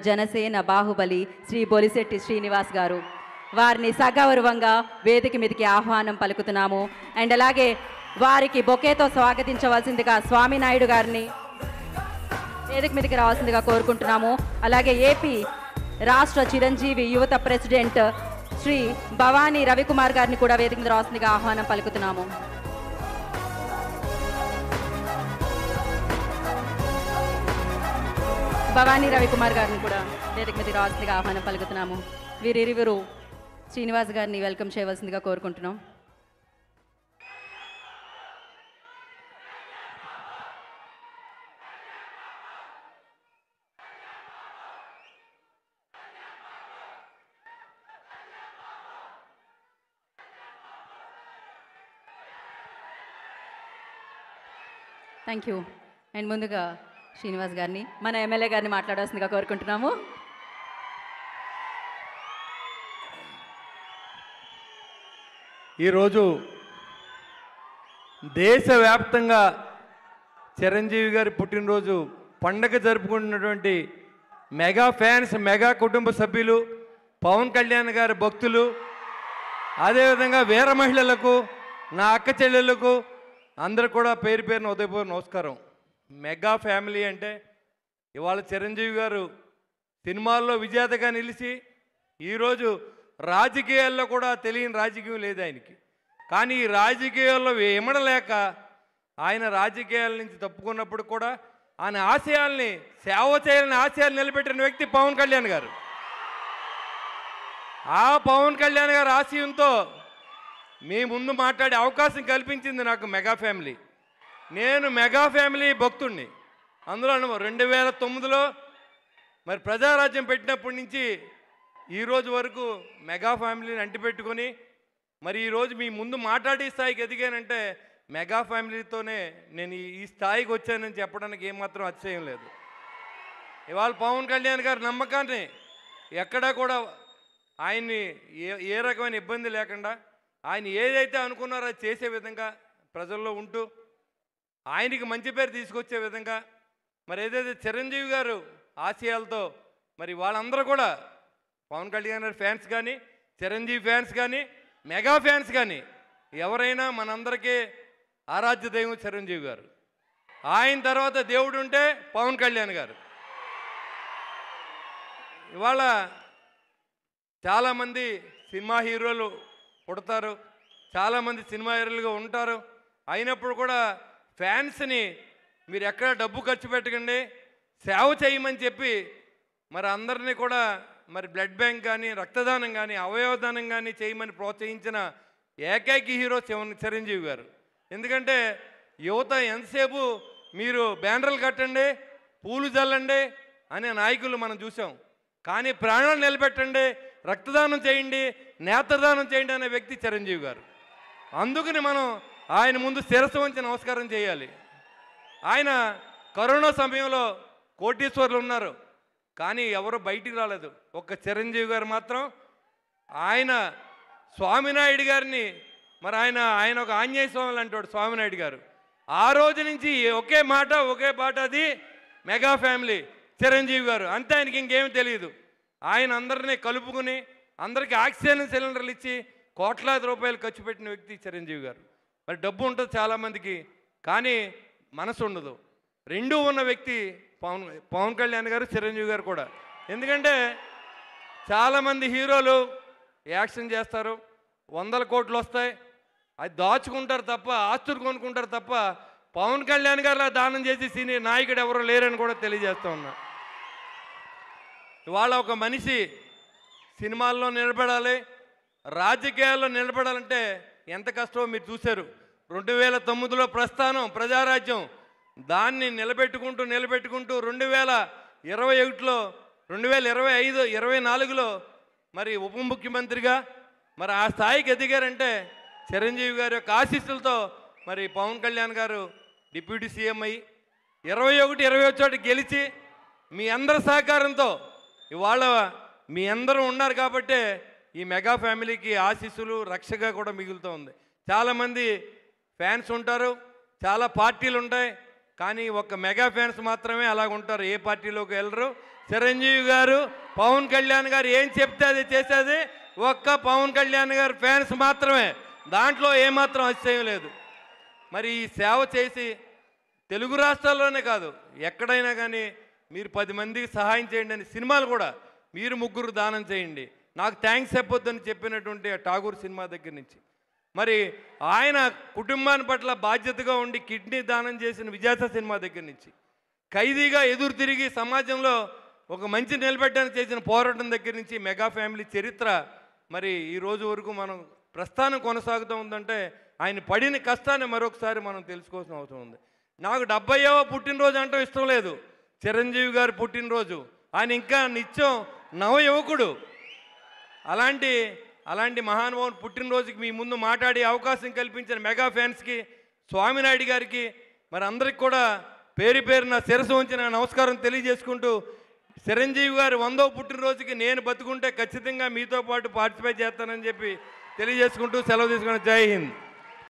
జనసేన బాహుబలి శ్రీ బొలిశెట్టి శ్రీనివాస్ గారు. వారిని సగౌరవంగా వేదిక మీదకి ఆహ్వానం పలుకుతున్నాము. అండ్ అలాగే వారికి బొకేతో స్వాగతించవలసిందిగా స్వామినాయుడు గారిని వేదిక మీదకి రావాల్సిందిగా కోరుకుంటున్నాము. అలాగే ఏపీ రాష్ట్ర చిరంజీవి యువత ప్రెసిడెంట్ శ్రీ భవానీ రవికుమార్ గారిని కూడా వేదిక మీద రావాల్సిందిగా ఆహ్వానం పలుకుతున్నాము. భవానీ రవికుమార్ గారిని కూడా వేదిక మీద రావాల్సిందిగా ఆహ్వానం పలుకుతున్నాము. వీరిరువురు శ్రీనివాస్ గారిని వెల్కమ్ చేయవలసిందిగా కోరుకుంటున్నాం. Thank you. అండ్ ముందుగా శ్రీనివాస్ గారిని మన ఎమ్మెల్యే గారిని మాట్లాడాల్సిందిగా కోరుకుంటున్నాము. ఈరోజు దేశవ్యాప్తంగా చిరంజీవి గారి పుట్టినరోజు పండగ జరుపుకుంటున్నటువంటి మెగా ఫ్యాన్స్, మెగా కుటుంబ సభ్యులు, పవన్ కళ్యాణ్ గారి భక్తులు, అదేవిధంగా వీర మహిళలకు, నా అక్క చెల్లెళ్ళకు అందరూ కూడా పేరు పేరున ఉదయపూర్వ నమస్కారం. మెగా ఫ్యామిలీ అంటే ఇవాళ చిరంజీవి గారు సినిమాల్లో విజేతగా నిలిచి ఈరోజు రాజకీయాల్లో కూడా తెలియని రాజకీయం లేదు ఆయనకి. కానీ ఈ రాజకీయాల్లో ఇమడలేక ఆయన రాజకీయాల నుంచి తప్పుకున్నప్పుడు కూడా ఆయన ఆశయాల్ని, సేవ చేయాలని ఆశయాలు నిలబెట్టిన వ్యక్తి పవన్ కళ్యాణ్ గారు. ఆ పవన్ కళ్యాణ్ గారి ఆశయంతో మీ ముందు మాట్లాడే అవకాశం కల్పించింది నాకు మెగా ఫ్యామిలీ. నేను మెగా ఫ్యామిలీ భక్తుడిని. అందులో 2009లో మరి ప్రజారాజ్యం పెట్టినప్పటి నుంచి ఈరోజు వరకు మెగా ఫ్యామిలీని అంటిపెట్టుకొని మరి ఈరోజు మీ ముందు మాట్లాడే స్థాయికి ఎదిగానంటే మెగా ఫ్యామిలీతోనే నేను ఈ స్థాయికి వచ్చానని చెప్పడానికి ఏమాత్రం అతిశయం లేదు. ఇవాళ పవన్ కళ్యాణ్ గారి నమ్మకాన్ని ఎక్కడా కూడా ఆయన్ని ఏ రకమైన ఇబ్బంది లేకుండా ఆయన ఏదైతే అనుకున్నారో అది చేసే విధంగా ప్రజల్లో ఉంటూ ఆయనకి మంచి పేరు తీసుకొచ్చే విధంగా మరి ఏదైతే చిరంజీవి గారు ఆశయాలతో మరి వాళ్ళందరూ కూడా పవన్ కళ్యాణ్ గారి ఫ్యాన్స్ కానీ, చిరంజీవి ఫ్యాన్స్ కానీ, మెగా ఫ్యాన్స్ కానీ ఎవరైనా మనందరికీ ఆరాధ్య దైవం చిరంజీవి గారు. ఆయన తర్వాత దేవుడు ఉంటే పవన్ కళ్యాణ్ గారు. ఇవాళ చాలామంది సినిమా హీరోలు పుడతారు, చాలామంది సినిమా హీరోలుగా ఉంటారు. అయినప్పుడు కూడా ఫ్యాన్స్ని మీరు ఎక్కడ డబ్బు ఖర్చు పెట్టకండి, సేవ చేయమని చెప్పి మరి అందరినీ కూడా మరి బ్లడ్ బ్యాంక్ కానీ, రక్తదానం కానీ, అవయవదానం కానీ చేయమని ప్రోత్సహించిన ఏకైక హీరో చిరంజీవి గారు. ఎందుకంటే యువత ఎంతసేపు మీరు బ్యానర్లు కట్టండి, పూలు చల్లండి అనే నాయకులు మనం చూసాం. కానీ ప్రాణాలు నిలబెట్టండి, రక్తదానం చేయండి, నేత్రదానం చేయండి అనే వ్యక్తి చిరంజీవి గారు. అందుకని మనం ఆయన ముందు శిరస్సు వంచి నమస్కారం చేయాలి. ఆయన కరోనా సమయంలో కోటీశ్వర్లు ఉన్నారు, కానీ ఎవరు బయటికి రాలేదు. ఒక్క చిరంజీవి గారు మాత్రం ఆయన స్వామినాయుడు గారిని మరి ఆయన ఒక ఆంజనేయ స్వామి అంటాడు స్వామినాయుడు గారు. ఆ రోజు నుంచి ఒకే మాట ఒకే పాట, అది మెగా ఫ్యామిలీ చిరంజీవి గారు. అంతే, ఆయనకి ఇంకేమీ తెలియదు. ఆయన అందరినీ కలుపుకుని అందరికీ ఆక్సిజన్ సిలిండర్లు ఇచ్చి కోట్లాది రూపాయలు ఖర్చు పెట్టిన వ్యక్తి చిరంజీవి గారు. మరి డబ్బు ఉంటుంది చాలామందికి, కానీ మనసు ఉండదు. రెండూ ఉన్న వ్యక్తి పవన్ కళ్యాణ్ గారు, చిరంజీవి గారు కూడా. ఎందుకంటే చాలామంది హీరోలు యాక్షన్ చేస్తారు, 100 కోట్లు వస్తాయి, అది దాచుకుంటారు తప్ప, ఆస్తులు కొనుక్కుంటారు తప్ప పవన్ కళ్యాణ్ గారిలా దానం చేసి సినీ నాయకుడు ఎవరు లేరని కూడా తెలియజేస్తూ ఉన్నా. ఇవాళ ఒక మనిషి సినిమాల్లో నిలబడాలి, రాజకీయాల్లో నిలబడాలంటే ఎంత కష్టమో మీరు చూశారు. 2009లో ప్రస్థానం, ప్రజారాజ్యం, దాన్ని నిలబెట్టుకుంటూ 2021లో 2025, 24లో మరి ఉప ముఖ్యమంత్రిగా మరి ఆ స్థాయికి ఎదిగారంటే చిరంజీవి గారి యొక్క ఆశీస్సులతో మరి పవన్ కళ్యాణ్ గారు డిప్యూటీ సీఎం అయ్యి 21, 28 గెలిచి మీ అందరి సహకారంతో ఇవాళ మీ అందరూ ఉన్నారు కాబట్టే ఈ మెగా ఫ్యామిలీకి ఆశీస్సులు, రక్షగా కూడా మిగులుతూ ఉంది. చాలామంది ఫ్యాన్స్ ఉంటారు, చాలా పార్టీలు ఉంటాయి, కానీ ఒక మెగా ఫ్యాన్స్ మాత్రమే అలాగ ఉంటారు. ఏ పార్టీలోకి వెళ్ళరు, చిరంజీవి గారు, పవన్ కళ్యాణ్ గారు ఏం చెప్తే అది చేసేది ఒక్క పవన్ కళ్యాణ్ గారు ఫ్యాన్స్ మాత్రమే, దాంట్లో ఏమాత్రం అతిశయం లేదు. మరి ఈ సేవ చేసి తెలుగు రాష్ట్రాల్లోనే కాదు ఎక్కడైనా కానీ మీరు 10 మందికి సహాయం చేయండి అని సినిమాలు కూడా మీరు 3 దానం చేయండి, నాకు థ్యాంక్స్ చెప్పొద్దని చెప్పినటువంటి ఆ ఠాగూర్ సినిమా దగ్గర నుంచి, మరి ఆయన కుటుంబాన్ని పట్ల బాధ్యతగా ఉండి కిడ్నీ దానం చేసిన విజేత సినిమా దగ్గర నుంచి, ఖైదీగా ఎదురు తిరిగి సమాజంలో ఒక మంచి నిలబెట్టడానికి చేసిన పోరాటం దగ్గర నుంచి మెగా ఫ్యామిలీ చరిత్ర మరి ఈ రోజు వరకు మనం ప్రస్థానం కొనసాగుతూ ఉందంటే ఆయన పడిన కష్టాన్ని మరొకసారి మనం తెలుసుకోవాల్సిన అవసరం ఉంది. నాకు 70వ పుట్టినరోజు అంటూ ఇష్టం లేదు, చిరంజీవి గారి పుట్టినరోజు, ఆయన ఇంకా నిత్యం నవ యువకుడు. అలాంటి మహానుభావుని పుట్టినరోజుకి మీ ముందు మాట్లాడే అవకాశం కల్పించిన మెగా ఫ్యాన్స్కి, స్వామినాయుడు గారికి, మరి అందరికి కూడా పేరు పేరున శిరస్సు ఉంచి నా నమస్కారం తెలియజేసుకుంటూ, చిరంజీవి గారి 100వ పుట్టినరోజుకి నేను బతుకుంటే ఖచ్చితంగా మీతో పాటు పార్టిసిపేట్ చేస్తానని చెప్పి తెలియజేసుకుంటూ సెలవు తీసుకుని జై హింద్.